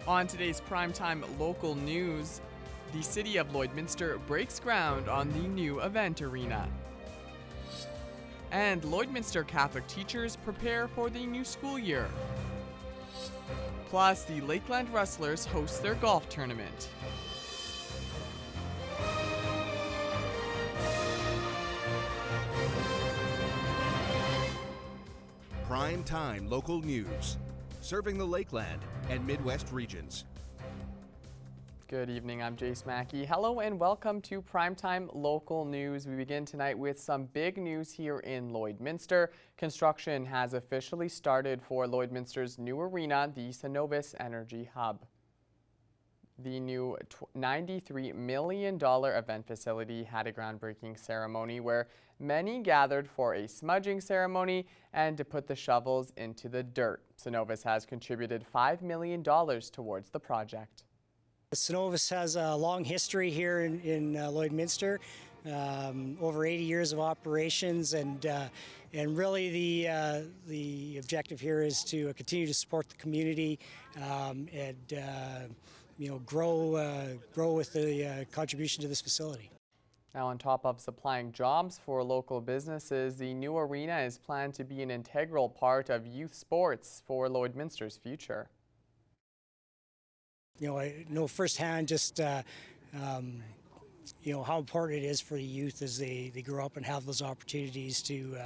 On today's Primetime local news, the city of Lloydminster breaks ground on the new event arena. And Lloydminster Catholic teachers prepare for the new school year. Plus, the Lakeland Rustlers host their golf tournament. Primetime local news, serving the Lakeland and Midwest regions. Good evening, I'm Jace Mackey. Hello and welcome to Primetime Local News. We begin tonight with some big news here in Lloydminster. Construction has officially started for Lloydminster's new arena, the Cenovus Energy Hub. The new $93 million event facility had a groundbreaking ceremony where many gathered for a smudging ceremony and to put the shovels into the dirt. Cenovus has contributed $5 million towards the project. Cenovus has a long history here in Lloydminster, over 80 years of operations, and really the objective here is to continue to support the community and grow with the contribution to this facility. Now, on top of supplying jobs for local businesses, the new arena is planned to be an integral part of youth sports for Lloydminster's future. I know firsthand just how important it is for the youth as they grow up and have those opportunities to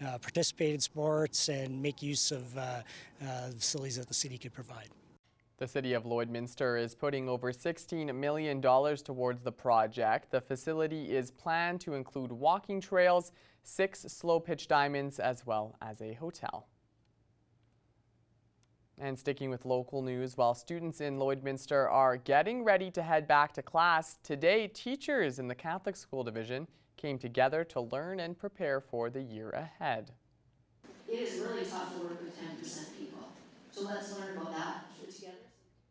participate in sports and make use of facilities that the city could provide. The city of Lloydminster is putting over $16 million towards the project. The facility is planned to include walking trails, 6 slow-pitch diamonds, as well as a hotel. And sticking with local news, while students in Lloydminster are getting ready to head back to class, today teachers in the Catholic School Division came together to learn and prepare for the year ahead. It is really tough to work with 10% people, so let's learn about that together.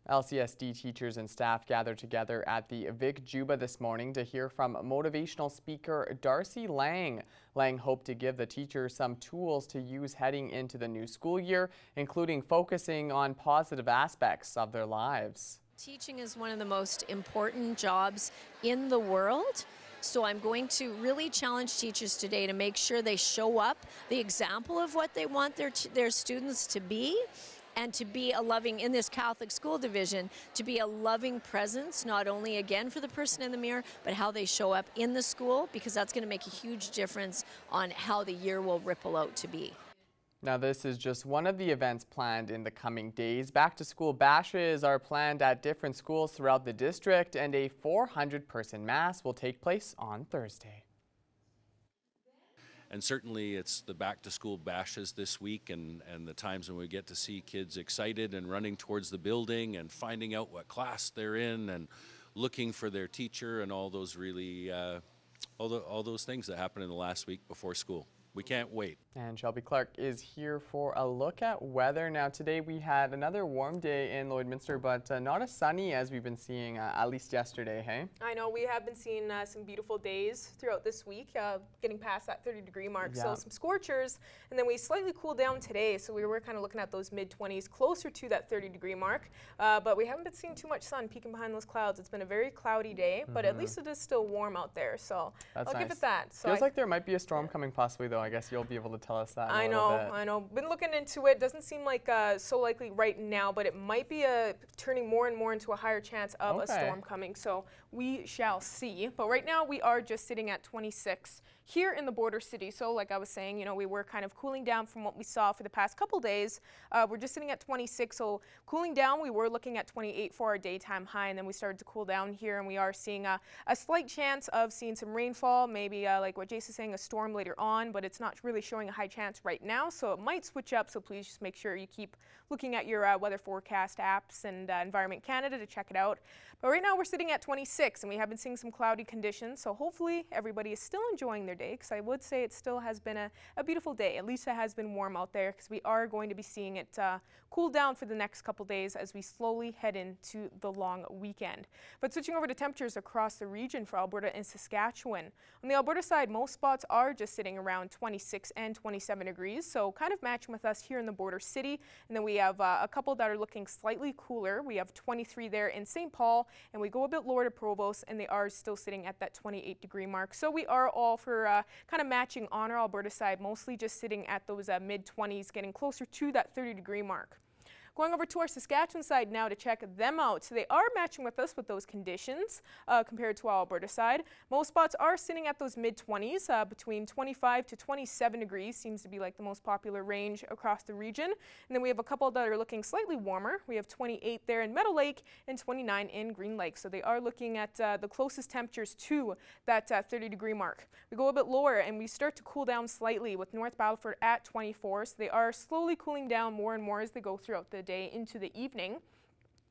LCSD teachers and staff gathered together at the Vic Juba this morning to hear from motivational speaker Darcy Lang. Lang hoped to give the teachers some tools to use heading into the new school year, including focusing on positive aspects of their lives. Teaching is one of the most important jobs in the world. So I'm going to really challenge teachers today to make sure they show up the example of what they want their students to be, and to be a loving, in this Catholic School Division, to be a loving presence, not only again for the person in the mirror, but how they show up in the school, because that's going to make a huge difference on how the year will ripple out to be. Now, this is just one of the events planned in the coming days. Back-to-school bashes are planned at different schools throughout the district, and a 400-person mass will take place on Thursday. And certainly it's the back-to-school bashes this week and the times when we get to see kids excited and running towards the building and finding out what class they're in and looking for their teacher and all those really, all those things that happened in the last week before school. We can't wait. And Shelby Clark is here for a look at weather. Now, today we had another warm day in Lloydminster, but not as sunny as we've been seeing, at least yesterday, hey? I know, we have been seeing some beautiful days throughout this week, getting past that 30-degree mark. Yeah. So some scorchers, and then we slightly cooled down today, so we were kind of looking at those mid-20s, closer to that 30-degree mark. But we haven't been seeing too much sun peeking behind those clouds. It's been a very cloudy day, but at least it is still warm out there, so I'll give it that. So feels like there might be a storm coming possibly, though. I guess you'll be able to tell us that in a little bit. I know. Been looking into it. Doesn't seem like so likely right now, but it might be turning more and more into a higher chance of a storm coming. So we shall see. But right now we are just sitting at 26 here in the border city. So like I was saying, we were kind of cooling down from what we saw for the past couple days. We're just sitting at 26. So cooling down, we were looking at 28 for our daytime high, and then we started to cool down here, and we are seeing a slight chance of seeing some rainfall, maybe like what Jace is saying, a storm later on, but it's not really showing a high chance right now, so it might switch up. So please just make sure you keep looking at your weather forecast apps and Environment Canada to check it out. But right now we're sitting at 26, and we have been seeing some cloudy conditions, so hopefully everybody is still enjoying their their day, because I would say it still has been a beautiful day. At least it has been warm out there, because we are going to be seeing it cool down for the next couple days as we slowly head into the long weekend. But switching over to temperatures across the region for Alberta and Saskatchewan. On the Alberta side, most spots are just sitting around 26 and 27 degrees, so kind of matching with us here in the border city. And then we have a couple that are looking slightly cooler. We have 23 there in St. Paul, and we go a bit lower to Provost, and they are still sitting at that 28-degree mark. So we are all for kind of matching on our Alberta side, mostly just sitting at those mid-20s, getting closer to that 30-degree mark. Going over to our Saskatchewan side now to check them out. So they are matching with us with those conditions compared to our Alberta side. Most spots are sitting at those mid-20s, between 25 to 27 degrees seems to be like the most popular range across the region. And then we have a couple that are looking slightly warmer. We have 28 there in Meadow Lake and 29 in Green Lake. So they are looking at the closest temperatures to that 30-degree mark. We go a bit lower and we start to cool down slightly with North Battleford at 24. So they are slowly cooling down more and more as they go throughout the day into the evening.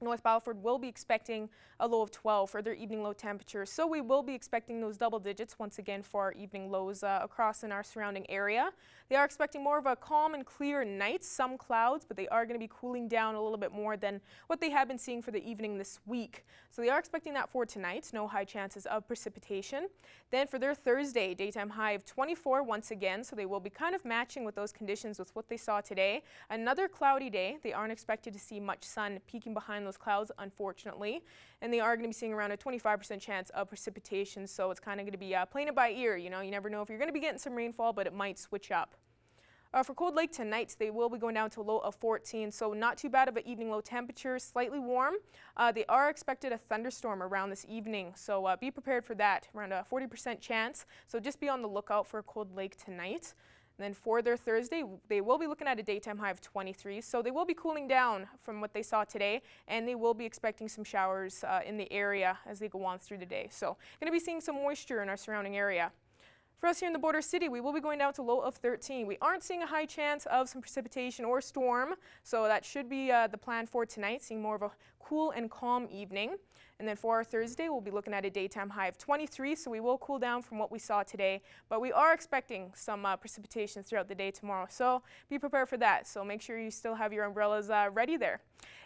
North Battleford will be expecting a low of 12 for their evening low temperatures, so we will be expecting those double digits once again for our evening lows across in our surrounding area. They are expecting more of a calm and clear night, some clouds, but they are going to be cooling down a little bit more than what they have been seeing for the evening this week. So they are expecting that for tonight, no high chances of precipitation. Then for their Thursday, daytime high of 24 once again, so they will be kind of matching with those conditions with what they saw today. Another cloudy day. They aren't expected to see much sun peeking behind those clouds, unfortunately, and they are going to be seeing around a 25% chance of precipitation, so it's kind of going to be playing it by ear. You know, you never know if you're going to be getting some rainfall, but it might switch up. For Cold Lake tonight, they will be going down to a low of 14, so not too bad of an evening low temperature, slightly warm. They are expected a thunderstorm around this evening, so be prepared for that, around a 40% chance, so just be on the lookout for Cold Lake tonight. And then for their Thursday, they will be looking at a daytime high of 23, so they will be cooling down from what they saw today, and they will be expecting some showers in the area as they go on through the day. So going to be seeing some moisture in our surrounding area. For us here in the border city, we will be going down to low of 13. We aren't seeing a high chance of some precipitation or storm, so that should be the plan for tonight, seeing more of a cool and calm evening. And then for our Thursday, we'll be looking at a daytime high of 23, so we will cool down from what we saw today. But we are expecting some precipitation throughout the day tomorrow, so be prepared for that. So make sure you still have your umbrellas ready there.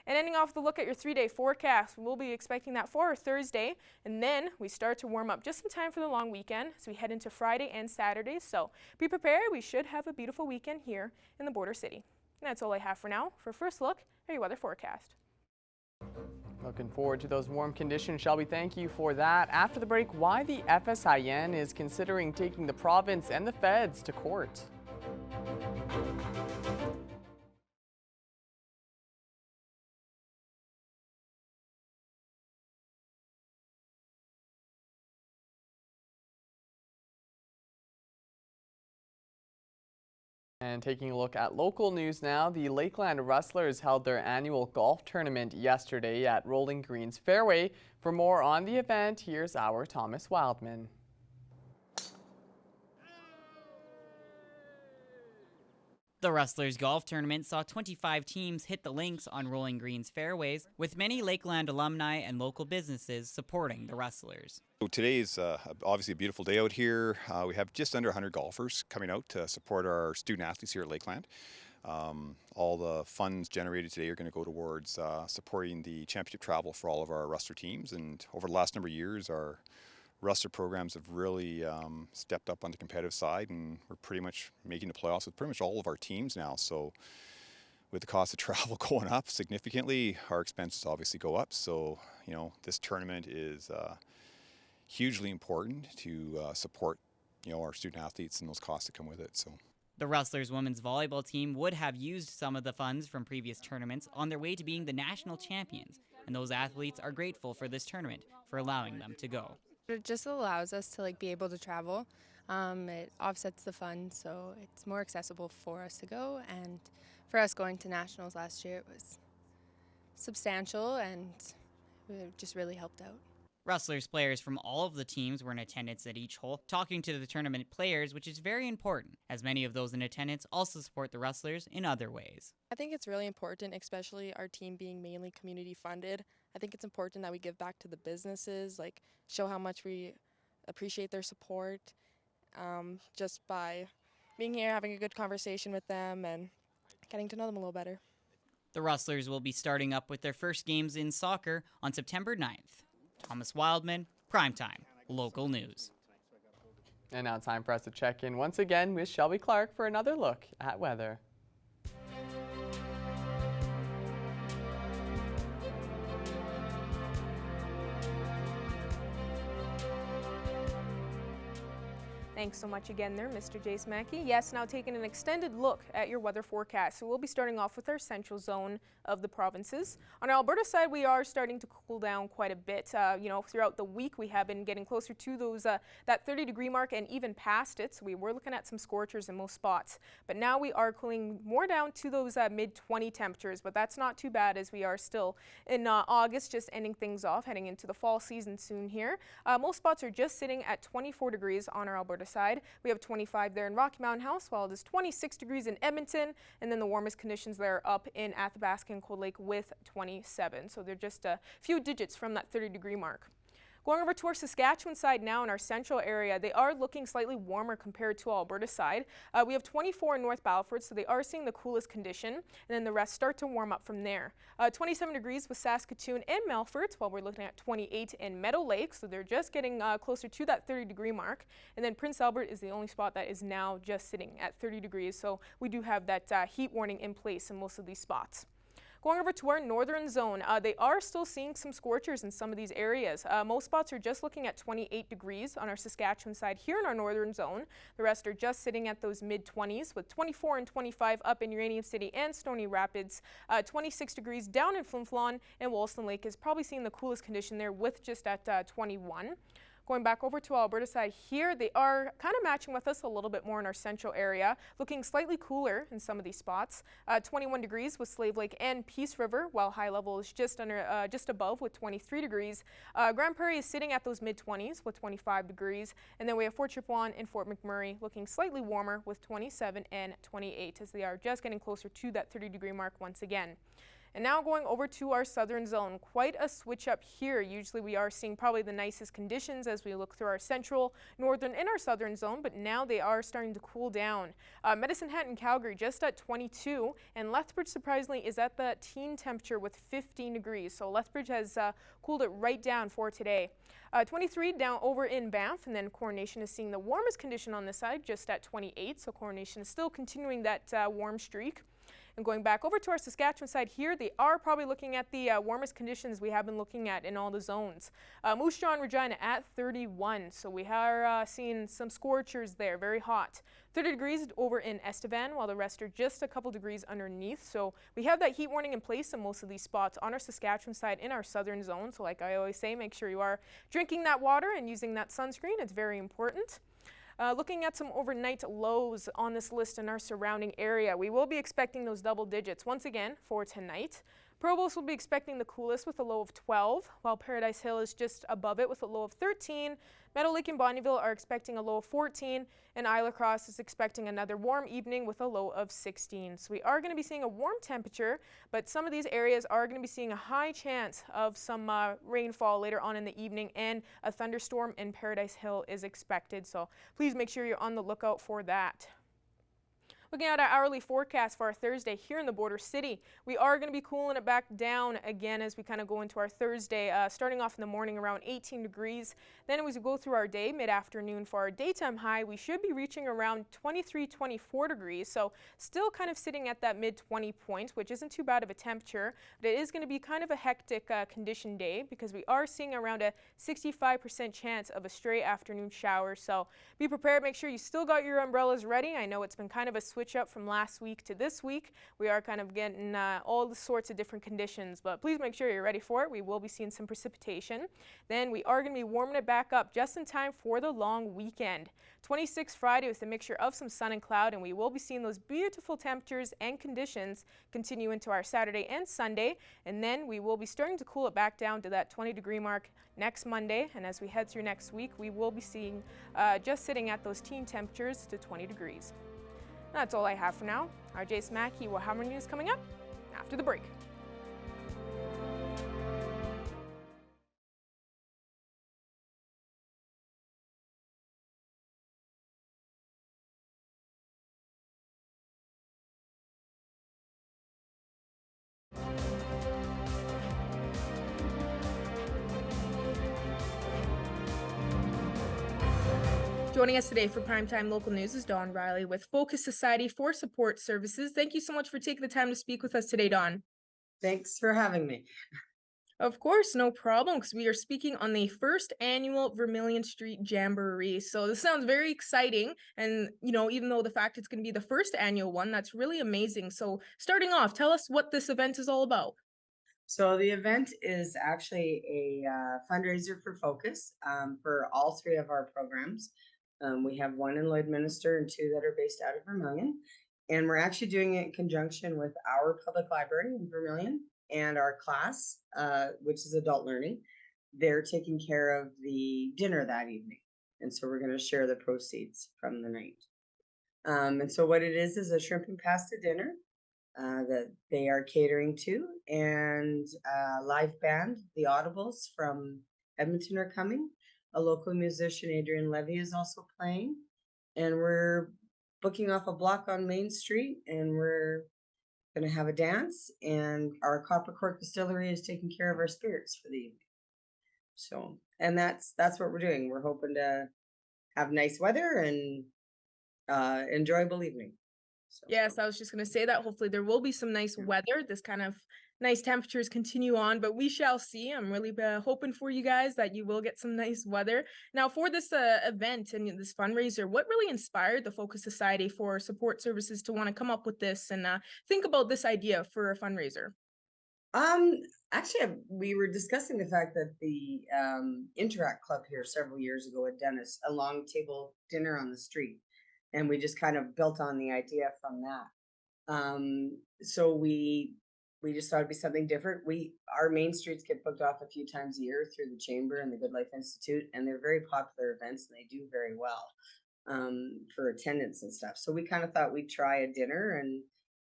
And ending off the look at your 3-day forecast, we'll be expecting that for our Thursday, and then we start to warm up just in time for the long weekend as we head into Friday and Saturday. So be prepared. We should have a beautiful weekend here in the border city. And that's all I have for now. For first look at your weather forecast. Looking forward to those warm conditions, Shelby. Thank you for that. After the break, why the FSIN is considering taking the province and the feds to court. And taking a look at local news now, the Lakeland Rustlers held their annual golf tournament yesterday at Rolling Greens Fairway. For more on the event, here's our Thomas Wildman. The Rustlers Golf Tournament saw 25 teams hit the links on Rolling Greens fairways, with many Lakeland alumni and local businesses supporting the Rustlers. So today is obviously a beautiful day out here. We have just under 100 golfers coming out to support our student athletes here at Lakeland. All the funds generated today are going to go towards supporting the championship travel for all of our Rustler teams. And over the last number of years, our Rustler programs have really stepped up on the competitive side, and we're pretty much making the playoffs with pretty much all of our teams now. So with the cost of travel going up significantly, our expenses obviously go up. So, you know, this tournament is hugely important to support, you know, our student athletes and those costs that come with it. So the Rustlers women's volleyball team would have used some of the funds from previous tournaments on their way to being the national champions, and those athletes are grateful for this tournament for allowing them to go. It just allows us to be able to travel. It offsets the funds, so it's more accessible for us to go. And for us going to nationals last year, it was substantial and it just really helped out. Rustlers players from all of the teams were in attendance at each hole, talking to the tournament players, which is very important, as many of those in attendance also support the Rustlers in other ways. I think it's really important, especially our team being mainly community funded. I think it's important that we give back to the businesses, show how much we appreciate their support. just by being here, having a good conversation with them, and getting to know them a little better. The Rustlers will be starting up with their first games in soccer on September 9th. Thomas Wildman, Primetime, local news. And now time for us to check in once again with Shelby Clark for another look at weather. Thanks so much again there, Mr. Jace Mackey. Yes, now taking an extended look at your weather forecast. So we'll be starting off with our central zone of the provinces. On our Alberta side, we are starting to cool down quite a bit. Throughout the week, we have been getting closer to those that 30-degree mark and even past it. So we were looking at some scorchers in most spots. But now we are cooling more down to those mid-20 temperatures. But that's not too bad as we are still in August, just ending things off, heading into the fall season soon here. Most spots are just sitting at 24 degrees on our Alberta side. We have 25 there in Rocky Mountain House, while it is 26 degrees in Edmonton, and then the warmest conditions there up in Athabasca and Cold Lake with 27. So they're just a few digits from that 30-degree mark. Going over to our Saskatchewan side now in our central area, they are looking slightly warmer compared to Alberta side. We have 24 in North Battleford, so they are seeing the coolest condition, and then the rest start to warm up from there. 27 degrees with Saskatoon and Melfort, while we're looking at 28 in Meadow Lake, so they're just getting closer to that 30-degree mark. And then Prince Albert is the only spot that is now just sitting at 30 degrees, so we do have that heat warning in place in most of these spots. Going over to our northern zone, they are still seeing some scorchers in some of these areas. Most spots are just looking at 28 degrees on our Saskatchewan side here in our northern zone. The rest are just sitting at those mid-20s with 24 and 25 up in Uranium City and Stony Rapids, 26 degrees down in Flin Flon, and Wollaston Lake is probably seeing the coolest condition there with just at 21. Going back over to Alberta side here, they are kind of matching with us a little bit more in our central area, looking slightly cooler in some of these spots. 21 degrees with Slave Lake and Peace River, while high level is just above with 23 degrees. Grand Prairie is sitting at those mid-20s with 25 degrees, and then we have Fort Chipewyan and Fort McMurray looking slightly warmer with 27 and 28 as they are just getting closer to that 30-degree mark once again. And now going over to our southern zone, quite a switch up here. Usually we are seeing probably the nicest conditions as we look through our central, northern, and our southern zone, but now they are starting to cool down. Medicine Hat and Calgary just at 22, and Lethbridge surprisingly is at the teen temperature with 15 degrees. So Lethbridge has cooled it right down for today. 23 down over in Banff, and then Coronation is seeing the warmest condition on this side just at 28. So Coronation is still continuing that warm streak. And going back over to our Saskatchewan side here, they are probably looking at the warmest conditions we have been looking at in all the zones. Moose Jaw and Regina at 31, so we are seeing some scorchers there, very hot. 30 degrees over in Estevan, while the rest are just a couple degrees underneath. So we have that heat warning in place in most of these spots on our Saskatchewan side in our southern zone. So like I always say, make sure you are drinking that water and using that sunscreen. It's very important. Looking at some overnight lows on this list in our surrounding area, we will be expecting those double digits once again for tonight. Provost will be expecting the coolest with a low of 12, while Paradise Hill is just above it with a low of 13. Meadow Lake and Bonnyville are expecting a low of 14, and Isla Cross is expecting another warm evening with a low of 16. So we are going to be seeing a warm temperature, but some of these areas are going to be seeing a high chance of some rainfall later on in the evening, and a thunderstorm in Paradise Hill is expected. So please make sure you're on the lookout for that. Looking at our hourly forecast for our Thursday here in the Border City, we are going to be cooling it back down again as we kind of go into our Thursday, starting off in the morning around 18 degrees. Then as we go through our day, mid-afternoon for our daytime high, we should be reaching around 23, 24 degrees. So still kind of sitting at that mid-20 point, which isn't too bad of a temperature. But it is going to be kind of a hectic condition day because we are seeing around a 65% chance of a stray afternoon shower. So be prepared. Make sure you still got your umbrellas ready. I know it's been kind of a switch up from last week to this week. We are kind of getting all the sorts of different conditions, but please make sure you're ready for it. We will be seeing some precipitation. Then we are going to be warming it back up just in time for the long weekend. 26 Friday with a mixture of some sun and cloud, and we will be seeing those beautiful temperatures and conditions continue into our Saturday and Sunday, and then we will be starting to cool it back down to that 20-degree mark next Monday, and as we head through next week, we will be seeing just sitting at those teen temperatures to 20 degrees. That's all I have for now. Our Jace Mackey will have more news coming up after the break. Joining us today for Primetime Local News is Dawn Riley with Focus Society for Support Services. Thank you so much for taking the time to speak with us today, Dawn. Thanks for having me. Of course, no problem, because we are speaking on the first annual Vermilion Street Jamboree. So this sounds very exciting. And, even though the fact it's going to be the first annual one, that's really amazing. So starting off, tell us what this event is all about. So the event is actually a fundraiser for Focus for all three of our programs. We have one in Lloydminster and two that are based out of Vermilion. And we're actually doing it in conjunction with our public library in Vermilion and our class, which is adult learning. They're taking care of the dinner that evening. And so we're going to share the proceeds from the night. And so what it is a shrimp and pasta dinner that they are catering to, and live band, the Audibles from Edmonton are coming. A local musician, Adrian Levy, is also playing, and we're booking off a block on Main Street, and we're going to have a dance, and our Copper Cork Distillery is taking care of our spirits for the evening. So, and that's what we're doing. We're hoping to have nice weather and enjoyable evening. So. Yes, I was just going to say that hopefully there will be some nice weather. This kind of nice temperatures continue on, but we shall see. I'm really hoping for you guys that you will get some nice weather. Now, for this event and this fundraiser, what really inspired the Focus Society for Support Services to want to come up with this and think about this idea for a fundraiser? Actually, we were discussing the fact that the Interact Club here several years ago had done a long table dinner on the street. And we just kind of built on the idea from that. So we just thought it'd be something different. Our main streets get booked off a few times a year through the Chamber and the Good Life Institute, and they're very popular events, and they do very well for attendance and stuff. So we kind of thought we'd try a dinner,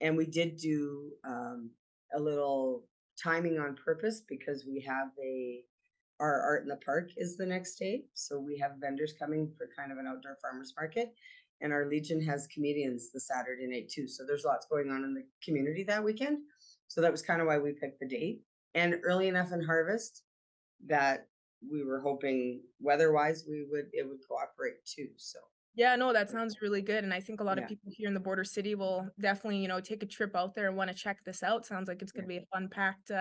and we did do a little timing on purpose because we have our Art in the Park is the next day, so we have vendors coming for kind of an outdoor farmers market. And our Legion has comedians the Saturday night too. So there's lots going on in the community that weekend. So that was kind of why we picked the date. And early enough in harvest that we were hoping weather-wise it would cooperate too. So yeah, no, that sounds really good. And I think a lot of Yeah. people here in the border city will definitely, take a trip out there and want to check this out. Sounds like it's going to be a fun packed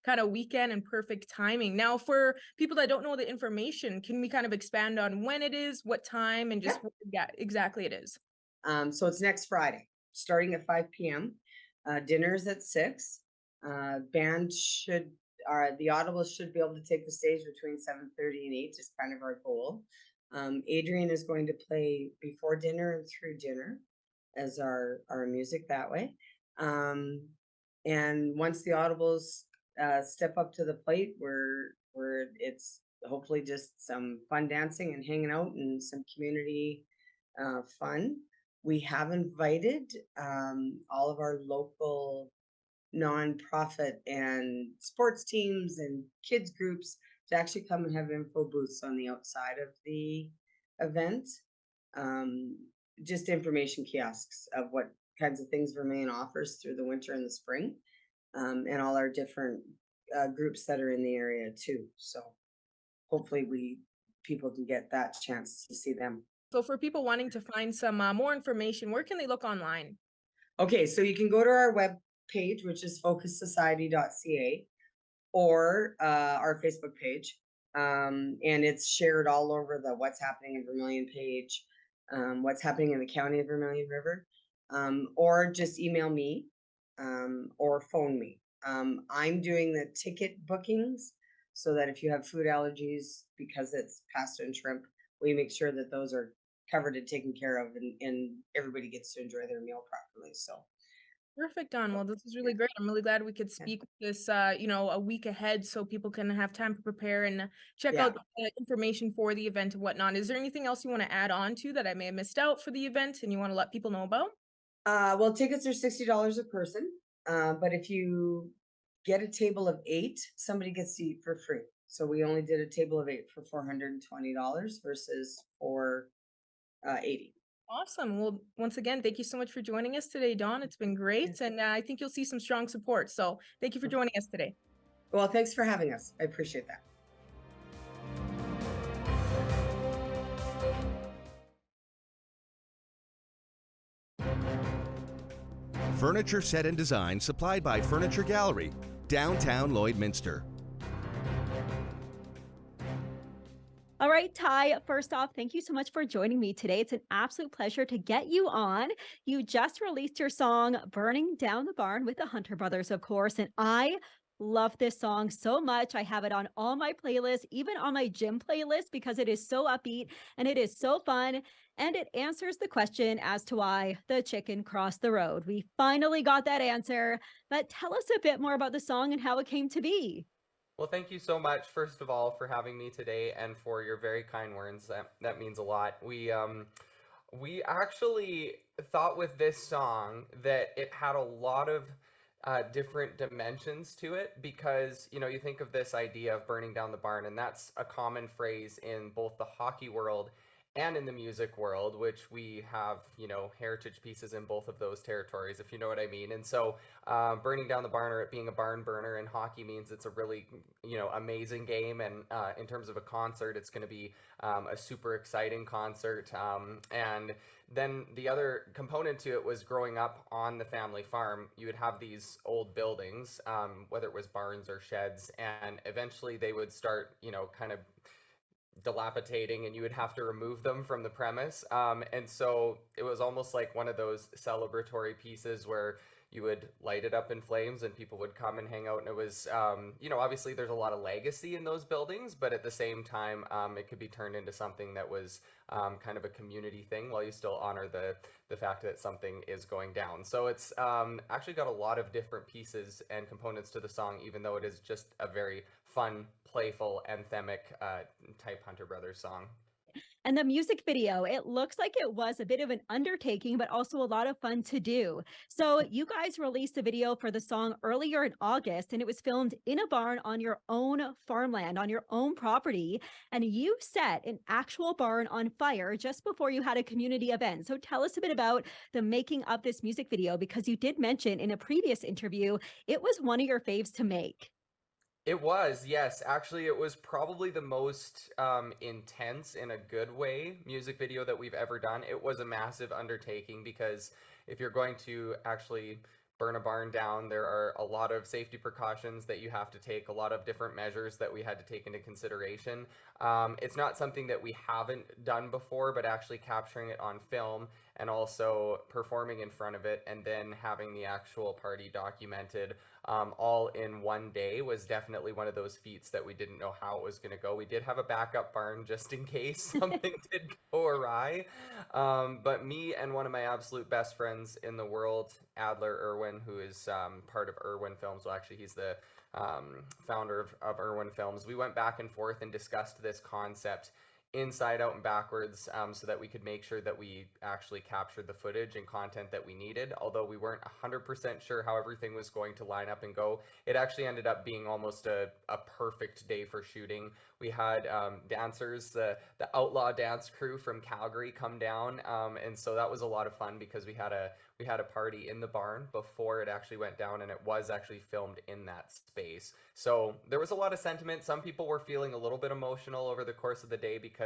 kind of weekend and perfect timing. Now, for people that don't know the information, can we kind of expand on when it is, what time, and just what exactly it is? So it's next Friday, starting at 5 p.m. Dinner's at 6. Band the Audibles should be able to take the stage between 7:30 and 8, is kind of our goal. Adrian is going to play before dinner and through dinner as our music that way. And once the Audibles step up to the plate, where it's hopefully just some fun dancing and hanging out and some community fun. We have invited all of our local nonprofit and sports teams and kids groups to actually come and have info booths on the outside of the event. Just information kiosks of what kinds of things Vermilion offers through the winter and the spring, and all our different groups that are in the area too. So hopefully people can get that chance to see them. So for people wanting to find some more information, where can they look online? Okay, so you can go to our web page, which is focussociety.ca, or our Facebook page. And it's shared all over the What's Happening in Vermilion page, what's happening in the county of Vermilion River, or just email me or phone me. I'm doing the ticket bookings so that if you have food allergies, because it's pasta and shrimp, we make sure that those are covered and taken care of, and everybody gets to enjoy their meal properly. So Perfect, Don. Well, this is really great. I'm really glad we could speak with this, a week ahead so people can have time to prepare and check out the information for the event and whatnot. Is there anything else you want to add on to that I may have missed out for the event and you want to let people know about? Well, tickets are $60 a person, but if you get a table of 8, somebody gets to eat for free. So we only did a table of 8 for $420 versus for $80. Awesome. Well, once again, thank you so much for joining us today, Dawn. It's been great, and I think you'll see some strong support. So thank you for joining us today. Well, thanks for having us. I appreciate that. Furniture set and design supplied by Furniture Gallery, downtown Lloydminster. All right, Ty, first off, thank you so much for joining me today. It's an absolute pleasure to get you on. You just released your song, Burning Down the Barn with the Hunter Brothers, of course, and I love this song so much. I have it on all my playlists, even on my gym playlist, because it is so upbeat and it is so fun. And it answers the question as to why the chicken crossed the road. We finally got that answer, but tell us a bit more about the song and how it came to be. Well, thank you so much, first of all, for having me today and for your very kind words. That means a lot. We actually thought with this song that it had a lot of different dimensions to it because, you know, you think of this idea of burning down the barn, and that's a common phrase in both the hockey world and in the music world, which we have, you know, heritage pieces in both of those territories, if you know what I mean. And so burning down the barn, or it being a barn burner in hockey, means it's a really, you know, amazing game. And in terms of a concert, it's going to be a super exciting concert. And then the other component to it was growing up on the family farm. You would have these old buildings, whether it was barns or sheds, and eventually they would start, you know, kind of dilapidating, and you would have to remove them from the premise. And so it was almost like one of those celebratory pieces where you would light it up in flames and people would come and hang out. And it was, you know, obviously there's a lot of legacy in those buildings, but at the same time, it could be turned into something that was kind of a community thing while you still honor the fact that something is going down. So it's actually got a lot of different pieces and components to the song, even though it is just a very fun, playful, anthemic type Hunter Brothers song. And the music video, it looks like it was a bit of an undertaking, but also a lot of fun to do. So you guys released a video for the song earlier in August, and it was filmed in a barn on your own farmland, on your own property. And you set an actual barn on fire just before you had a community event. So tell us a bit about the making of this music video, because you did mention in a previous interview, it was one of your faves to make. It was, yes. Actually, it was probably the most intense, in a good way, music video that we've ever done. It was a massive undertaking because if you're going to actually burn a barn down, there are a lot of safety precautions that you have to take, a lot of different measures that we had to take into consideration. It's not something that we haven't done before, but actually capturing it on film and also performing in front of it and then having the actual party documented all in one day was definitely one of those feats that we didn't know how it was going to go. We did have a backup barn just in case something did go awry. But me and one of my absolute best friends in the world, Adler Irwin, who is part of Irwin Films, well, actually he's the founder of Irwin Films, we went back and forth and discussed this concept inside out and backwards, so that we could make sure that we actually captured the footage and content that we needed. Although we weren't 100% sure how everything was going to line up and go, it actually ended up being almost a perfect day for shooting. We had dancers, the Outlaw Dance crew from Calgary come down, and so that was a lot of fun because we had a party in the barn before it actually went down, and it was actually filmed in that space. So there was a lot of sentiment. Some people were feeling a little bit emotional over the course of the day because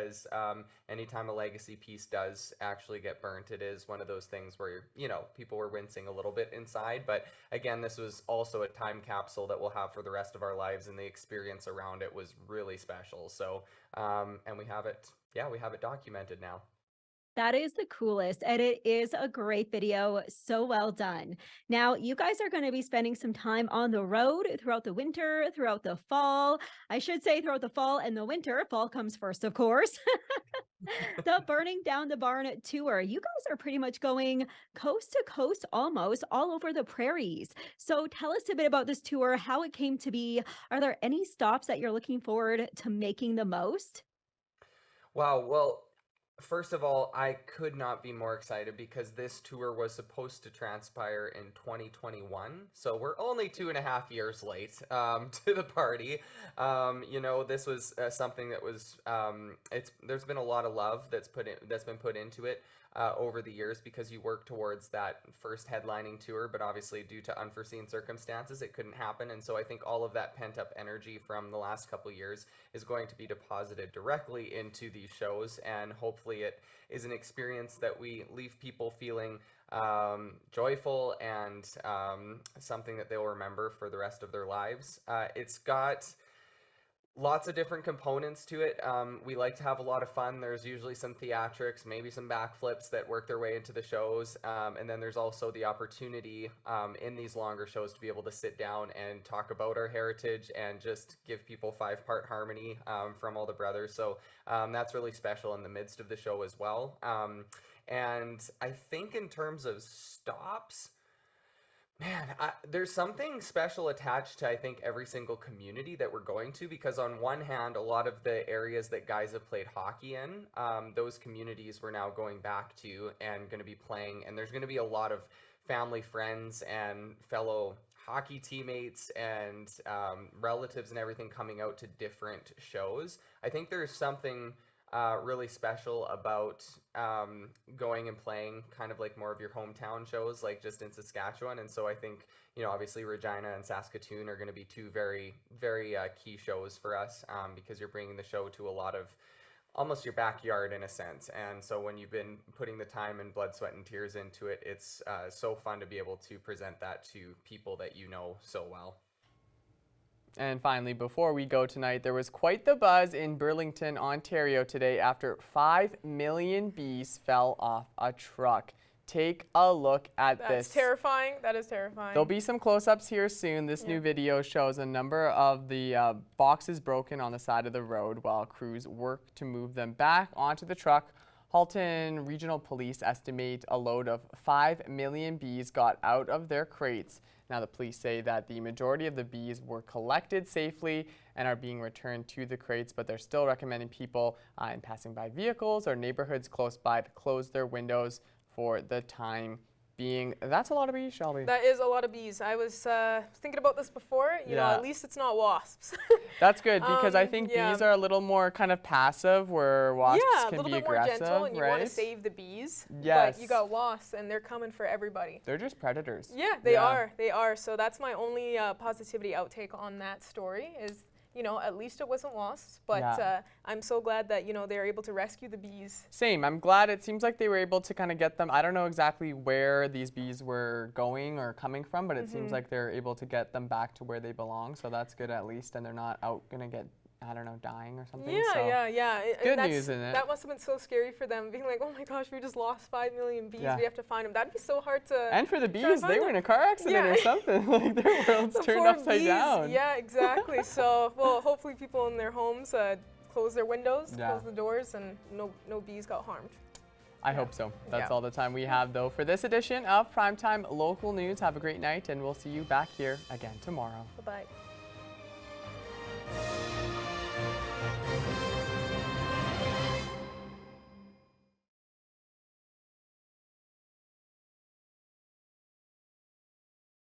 anytime a legacy piece does actually get burnt, it is one of those things where, you know, people were wincing a little bit inside. But again, this was also a time capsule that we'll have for the rest of our lives, and the experience around it was really special. So, and we have it documented now. That is the coolest, and it is a great video. So well done. Now, you guys are going to be spending some time on the road throughout the winter, throughout the fall. I should say throughout the fall and the winter. Fall comes first, of course. The Burning Down the Barn tour. You guys are pretty much going coast to coast, almost all over the prairies. So tell us a bit about this tour, how it came to be. Are there any stops that you're looking forward to making the most? Wow. Well, first of all, I could not be more excited because this tour was supposed to transpire in 2021. So we're only 2.5 years late to the party. You know, this was something that was, there's been a lot of love that's been put into it. over the years because you work towards that first headlining tour, but obviously due to unforeseen circumstances, it couldn't happen. And so I think all of that pent-up energy from the last couple years is going to be deposited directly into these shows, and hopefully it is an experience that we leave people feeling joyful and something that they'll remember for the rest of their lives. It's got lots of different components to it. We like to have a lot of fun. There's usually some theatrics, maybe some backflips that work their way into the shows. And then there's also the opportunity in these longer shows to be able to sit down and talk about our heritage and just give people 5-part harmony from all the brothers. So that's really special in the midst of the show as well. And I think in terms of stops, man, there's something special attached to, I think, every single community that we're going to, because on one hand, a lot of the areas that guys have played hockey in, those communities we're now going back to and going to be playing, and there's going to be a lot of family, friends, and fellow hockey teammates and relatives and everything coming out to different shows. I think there's something really special about going and playing kind of like more of your hometown shows, like just in Saskatchewan. And so I think, you know, obviously Regina and Saskatoon are going to be two very, very key shows for us because you're bringing the show to a lot of almost your backyard in a sense. And so when you've been putting the time and blood, sweat, and tears into it, it's so fun to be able to present that to people that you know so well. And finally, before we go tonight, there was quite the buzz in Burlington, Ontario today after 5 million bees fell off a truck. Take a look at this. That's terrifying. That is terrifying. There'll be some close-ups here soon. This new video shows a number of the boxes broken on the side of the road while crews work to move them back onto the truck. Halton Regional Police estimate a load of 5 million bees got out of their crates. Now, the police say that the majority of the bees were collected safely and are being returned to the crates, but they're still recommending people in passing by vehicles or neighborhoods close by to close their windows for the time being. That's a lot of bees, Shelby. That is a lot of bees. I was thinking about this before. You know, at least it's not wasps. That's good, because I think bees are a little more kind of passive, where wasps can be aggressive, a little bit more gentle, and you want to save the bees. Yes. But you got wasps, and they're coming for everybody. They're just predators. Yeah, they are. They are. So that's my only positivity outtake on that story is, you know, at least it wasn't wasps, but I'm so glad that, you know, they're able to rescue the bees. Same. I'm glad. It seems like they were able to kind of get them. I don't know exactly where these bees were going or coming from, but it seems like they're able to get them back to where they belong. So that's good at least, and they're not out going to get, I don't know, dying or something. Yeah. Good news, isn't it? That must have been so scary for them, being like, oh my gosh, we just lost 5 million bees. We have to find them. That'd be so hard to. And for the bees, they were in a car accident or something. Like their world's turned upside down. Yeah, exactly. So, well, hopefully people in their homes close their windows, close the doors, and no bees got harmed. I hope so. That's all the time we have, though, for this edition of Primetime Local News. Have a great night, and we'll see you back here again tomorrow. Bye-bye.